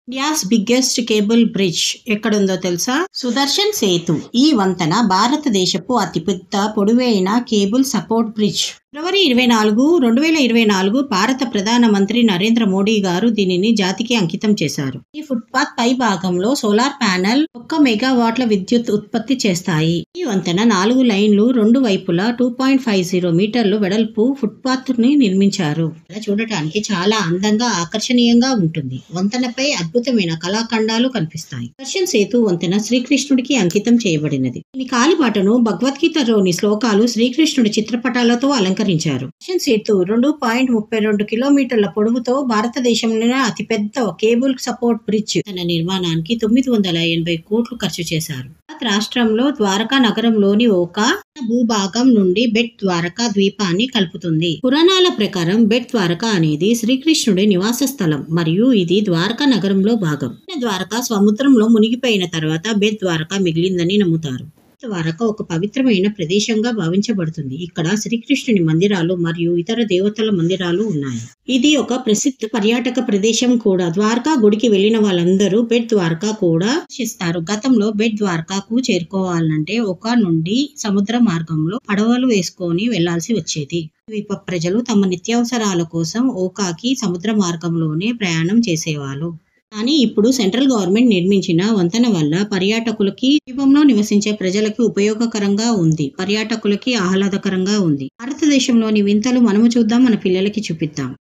India's biggest cable bridge ఎక్కడుందో తెలుసా? సుదర్శన్ సేతు. ఈ వంతెన భారతదేశపు అతిపెద్ద పొడవైన కేబుల్ సపోర్ట్ బ్రిడ్జ్. ఫిబ్రవరి 24, 2024 భారత ప్రధానమంత్రి నరేంద్ర మోడీ గారు దీనిని జాతికి అంకితం చేశారు. ఈ ఫుట్పాత్ పై భాగంలో సోలార్ ప్యానెల్ 1 మెగావాట్ల విద్యుత్ ఉత్పత్తి చేస్తాయి. ఈ వంతెన 4 లైన్లు 2 వైపులా 2.50 మీటర్లు వెడల్పు ఫుట్పాత్ ని నిర్మించారు. చూడటానికి చాలా అందంగా ఆకర్షణీయంగా ఉంటుంది. వంతెనపై అద్భుతమైన కళాఖండాలు కనిపిస్తాయి. సుదర్శన్ సేతు వంతెన శ్రీకృష్ణుడికి అంకితం చేయబడినది. ఈ కాలిబాటను భగవద్గీతలోని శ్లోకాలు శ్రీకృష్ణుడి చిత్రపటాలతో అలంకరించారు. సుదర్శన్ సేతు 2.32 కిలోమీటర్ల పొడవుతో భారతదేశంలోనే అతిపెద్ద కేబుల్ సపోర్ట్ బ్రిడ్జ్. తన నిర్మాణానికి 980 కోట్లు ఖర్చు చేశారు. రాష్ట్రంలో ద్వారకా నగరంలోని ఒక భూభాగం నుండి బెట్ ద్వారకా ద్వీపాన్ని కలుపుతుంది. పురాణాల ప్రకారం బెట్ ద్వారకా అనేది శ్రీకృష్ణుడి నివాస స్థలం మరియు ఇది ద్వారకా నగరంలో భాగం. ద్వారకా సముద్రంలో మునిగిపోయిన తర్వాత బెట్ ద్వారకా మిగిలిందని నమ్ముతారు. ద్వారకా ఒక పవిత్రమైన ప్రదేశంగా భావించబడుతుంది. ఇక్కడ శ్రీకృష్ణుని మందిరాలు మరియు ఇతర దేవతల మందిరాలు ఉన్నాయి. ఇది ఒక ప్రసిద్ధ పర్యాటక ప్రదేశం కూడా. ద్వారకా గుడికి వెళ్లిన వాళ్ళందరూ బెట్ ద్వారకా కూడా దర్శిస్తారు. గతంలో బెట్ ద్వారకాకు చేరుకోవాలంటే ఒక నుండి సముద్ర మార్గంలో పడవలు వేసుకొని వెళ్లాల్సి వచ్చేది. ద్వీప ప్రజలు తమ నిత్యావసరాల కోసం ఓకాకి సముద్ర మార్గంలోనే ప్రయాణం చేసేవాళ్ళు. కానీ ఇప్పుడు సెంట్రల్ గవర్నమెంట్ నిర్మించిన వంతెన వల్ల పర్యాటకులకి, ద్వీపంలో నివసించే ప్రజలకి ఉపయోగకరంగా ఉంది. పర్యాటకులకి ఆహ్లాదకరంగా ఉంది. భారతదేశంలోని వింతలు మనము చూద్దాం, మన పిల్లలకి చూపిద్దాం.